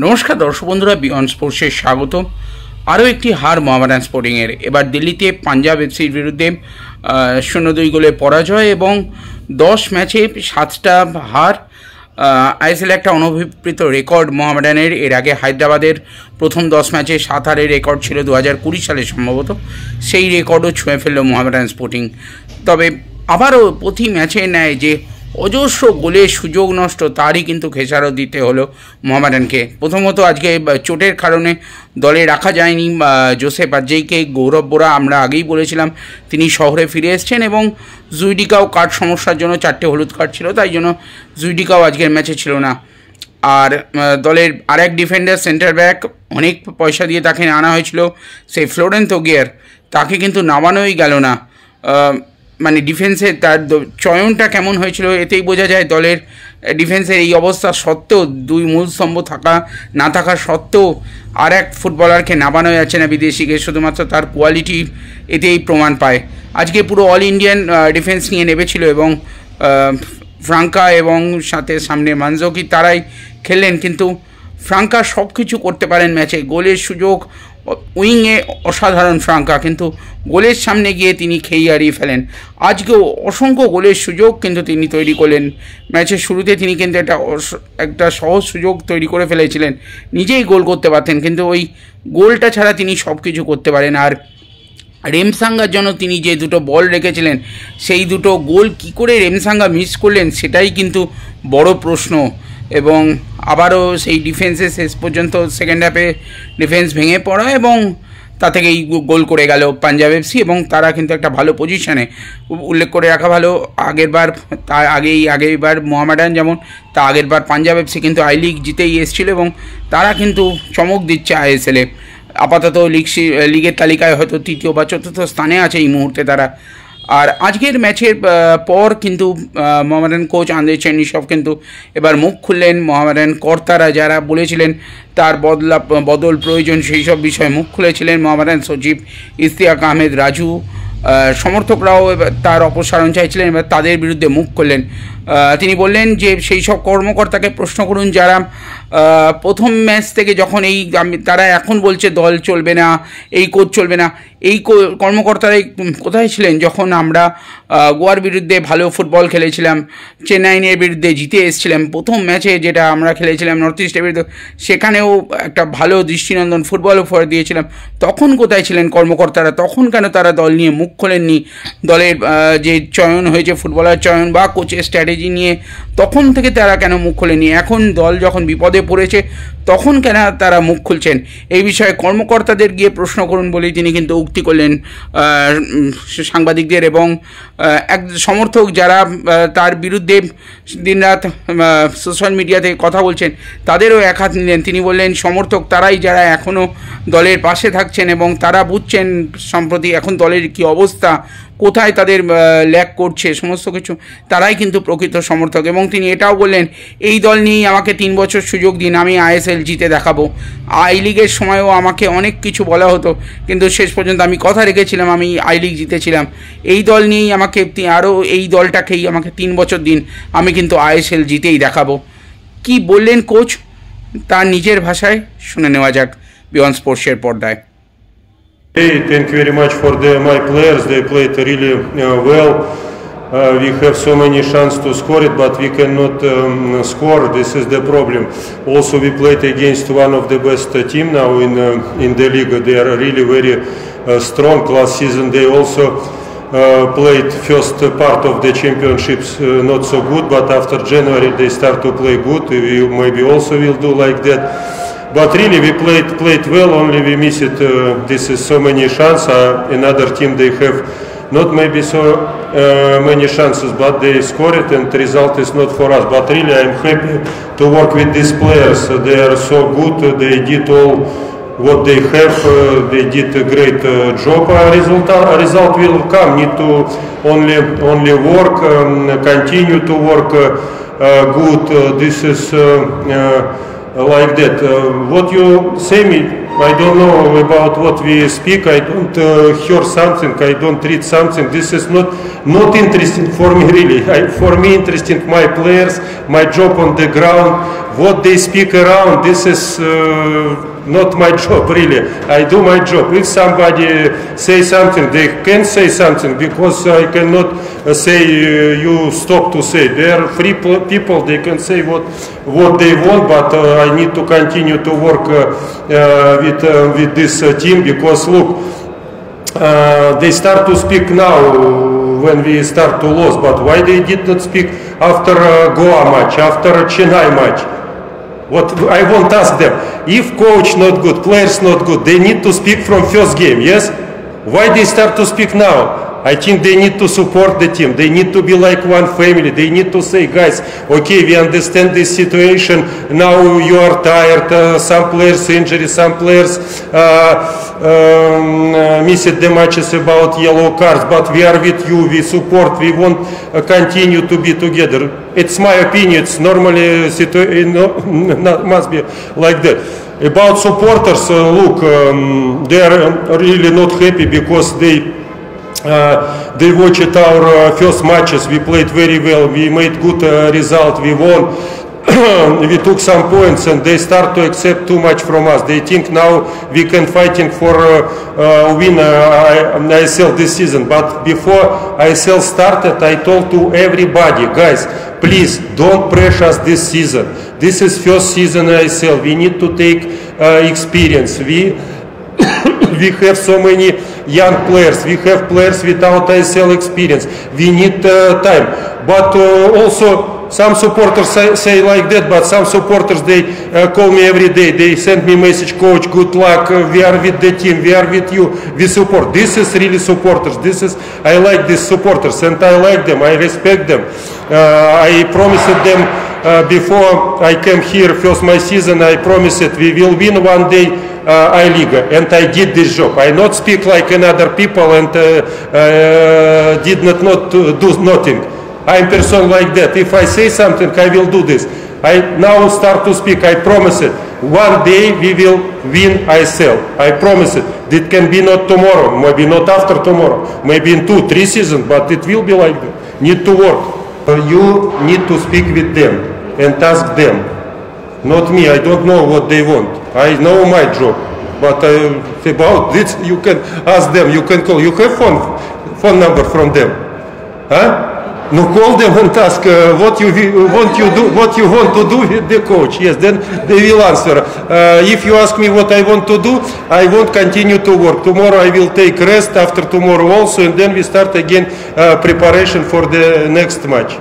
নমস্কার দর্শক বন্ধুরা, বিয়ন্ড স্পোর্টসে স্বাগত। আরও একটি হার মোহামেডান স্পোর্টিংয়ের। এবার দিল্লিতে পাঞ্জাব এফসির বিরুদ্ধে 0-2 গোলে পরাজয় এবং 10 ম্যাচে 7টা হার। আইএসএল একটা অনভিপ্রেত রেকর্ড মোহামেডানের। এর আগে হায়দ্রাবাদের প্রথম 10 ম্যাচে 7 হারের রেকর্ড ছিল 2020 সালে সম্ভবত। সেই রেকর্ডও ছুঁয়ে ফেলল মোহামেডান স্পোর্টিং। তবে আবারও প্রতি ম্যাচে নেয় যে অজস্র গোলের সুযোগ নষ্ট, তারই কিন্তু খেসারত দিতে হলো মোহামেডানকে। প্রথমত আজকে চোটের কারণে দলে রাখা যায়নি জোসেফ আজেইকে। গৌরব বোরা আমরা আগেই বলেছিলাম তিনি শহরে ফিরে এসছেন, এবং জুইডিকাও কার্ড সমস্যার জন্য 4টে হলুদ কার্ড ছিল, তাই জন্য জুইডিকাও আজকের ম্যাচে ছিল না। আর দলের আরেক ডিফেন্ডার সেন্টার ব্যাক, অনেক পয়সা দিয়ে তাকে আনা হয়েছিল, সেই ফ্লোরেন্তো গিয়ার, তাকে কিন্তু নামানোই গেল না। মানে ডিফেন্সের তার চয়নটা কেমন হয়েছিল এতেই বোঝা যায়। দলের ডিফেন্সের এই অবস্থা সত্ত্বেও, 2 মূল স্তম্ভ না থাকা সত্ত্বেও আর এক ফুটবলারকে নামানো যাচ্ছে না বিদেশিকে, শুধুমাত্র তার কোয়ালিটি এতেই প্রমাণ পায়। আজকে পুরো অল ইন্ডিয়ান ডিফেন্স নিয়ে নেমেছিল, এবং ফ্রাঙ্কা এবং সামনে মানজোকি তারাই খেললেন, কিন্তু ফ্রাঙ্কা সব কিছু করতে পারেন ম্যাচে। গোলের সুযোগ উইংয়ে অসাধারণ ফ্রাঙ্কা, কিন্তু গোলের সামনে গিয়ে তিনি খেই হারিয়ে ফেলেন। আজকেও অসংখ্য গোলের সুযোগ কিন্তু তিনি তৈরি করলেন। ম্যাচের শুরুতে তিনি কিন্তু একটা সহজ সুযোগ তৈরি করে ফেলেছিলেন, নিজেই গোল করতে পারতেন, কিন্তু ওই গোলটা ছাড়া তিনি সব কিছু করতে পারেন। আর রেমসাঙ্গার জন্য তিনি যে 2টো বল রেখেছিলেন, সেই 2টো গোল কি করে রেমসাঙ্গা মিস করলেন সেটাই কিন্তু বড় প্রশ্ন। এবং আবারও সেই ডিফেন্সে শেষ পর্যন্ত সেকেন্ড হাফে ডিফেন্স ভেঙে পড়া, এবং তা থেকেই গোল করে গেল পাঞ্জাব এফসি, এবং তারা কিন্তু একটা ভালো পজিশানে। উল্লেখ করে রাখা ভালো, আগেরবার মোহামেডান যেমন, তা আগেরবার পাঞ্জাব এফসি কিন্তু আই লিগ জিতেই এসেছিল, এবং তারা কিন্তু চমক দিচ্ছে আইএসএলে। আপাতত লিগের তালিকায় হয়তো 3য় বা 4র্থ স্থানে আছে এই মুহূর্তে তারা। আর আজকের ম্যাচের পর কিন্তু মোহামেডান কোচ আন্দ্রে চেরনিসভ কিন্তু এবার মুখ খুললেন। মোহামেডান কর্তারা যারা বলেছিলেন তার বদল প্রয়োজন, সেই সব বিষয়ে মুখ খুলেছিলেন মোহামেডান সচিব ইশতিয়াক আহমেদ রাজু। সমর্থকরাও এবার তার অপসারণ চাইছিলেন, এবার তাদের বিরুদ্ধে মুখ খুললেন। তিনি বললেন যে সেই সব কর্মকর্তাকে প্রশ্ন করুন যারা প্রথম ম্যাচ থেকে যখন তারা এখন বলছে দল চলবে না, এই কোচ চলবে না। এই কর্মকর্তারাই কোথায় ছিলেন যখন আমরা গোয়ার বিরুদ্ধে ভালো ফুটবল খেলেছিলাম, চেন্নাইয়ের বিরুদ্ধে জিতে এসেছিলাম, প্রথম ম্যাচে যেটা আমরা খেলেছিলাম নর্থ ইস্টের বিরুদ্ধে, সেখানেও একটা ভালো দৃষ্টিনন্দন ফুটবল উপহার দিয়েছিলাম। তখন কোথায় ছিলেন কর্মকর্তারা? তখন কেন তারা দল নিয়ে মুখ খোলেননি? দলের যে চয়ন হয়েছে, ফুটবলার চয়ন বা কোচের স্ট্র্যাটেজি নিয়ে, তখন থেকে তারা কেন মুখ খোলেনি? এখন দল যখন বিপদে পড়েছে তখন কেন তারা মুখ খুলছেন? এই বিষয়ে কর্মকর্তাদের গিয়ে প্রশ্ন করুন বলেই তিনি কিন্তু উক্তি করলেন সাংবাদিকদের। এবং এক সমর্থক যারা তার বিরুদ্ধে দিনরাত সোশ্যাল মিডিয়াতে কথা বলছেন, তাদেরও একহাত নিলেন। তিনি বললেন সমর্থক তারাই যারা এখনও দলের পাশে থাকছেন, এবং তারা বুঝছেন সম্প্রতি এখন দলের কী অবস্থা, কোথায় তাদের ল্যাক করছে, সমস্ত কিছু তারাই কিন্তু প্রকৃত সমর্থক। এবং তিনি এটাও বললেন এই দল নিয়েই আমাকে 3 বছর সুযোগ দিন, আমি আইএসএল জিতে দেখাবো। আই লিগের সময়ও আমাকে অনেক কিছু বলা হতো, কিন্তু শেষ পর্যন্ত আমি কথা রেখেছিলাম, আমি আই লিগ জিতেছিলাম। এই দল নিয়েই আমাকে এই দলটাকেই আমাকে 3 বছর দিন, আমি কিন্তু আইএসএল জিতেই দেখাবো। কি বললেন কোচ তার নিজের ভাষায় শুনে নেওয়া যাক বিয়ন্ড স্পোর্টসের পর্দায়। Hey, thank you very much for my players. They played really well. We have so many chances to score it, but we cannot score. This is the problem. Also, we played against one of the best team now in the league. They are really very strong. Last season they also played first part of the championships not so good, but after January they start to play good. We maybe also will do like that. But really we played well, only we missed this is so many chances. Another team they have not maybe so many chances, but they score it and the result is not for us. But really I'm happy to work with these players. They are so good, they did all what they have, they did a great job. Result will come, need to only work, continue to work good. This is like that. What you say me I don't know about what we speak. I don't hear something. I don't read something. This is not interesting for me really. For me, interesting my players, my job on the ground, what they speak around. This is not my job really. I do my job. If somebody say something, they can say something, because I cannot say you stop to say. They are free people. They can say what they want, but I need to continue to work with this team, because look, they start to speak now when we start to lose, but why they did not speak after Goa match, after Chennai match? What I won't ask them. If coach not good, players not good, they need to speak from first game, yes? Why they start to speak now? I think they need to support the team. They need to be like one family. They need to say, guys, okay, we understand this situation. Now you are tired. Some players injury, some players missed the matches about yellow cards. But we are with you. We support. We want continue to be together. It's my opinion. It's normally must be like that. About supporters, look, they are really not happy because they watched our first matches. We played very well. We made good result. We won. We took some points, and they start to accept too much from us. They think now we can fighting for win ISL this season. But before ISL started, I told to everybody, guys, please don't pressure us this season. This is first season ISL. We need to take experience. We have so many young players. We have players without ISL experience. We need time. But also some supporters say like that, but some supporters, they call me every day. They send me message, coach, good luck. We are with the team. We are with you. We support. This is really supporters. I like these supporters, and I like them. I respect them. I promised them before I came here, first my season, I promised we will win one day I-Liga, and I did this job. I not speak like another people and did not do nothing. I'm person like that. If I say something, I will do this. I now start to speak. I promise it. One day we will win ISL. I promise it. It can be not tomorrow, maybe not after tomorrow, maybe in 2-3 seasons, but it will be like that. Need to work. You need to speak with them and ask them. Not me. I don't know what they want. I know my job, but about this you can ask them. You can call. You have phone number from them, huh? No, call them and ask what you want to do with the coach. Yes, then they will answer. If you ask me what I want to do, I won't continue to work. Tomorrow I will take rest. After tomorrow also, and then we start again preparation for the next match.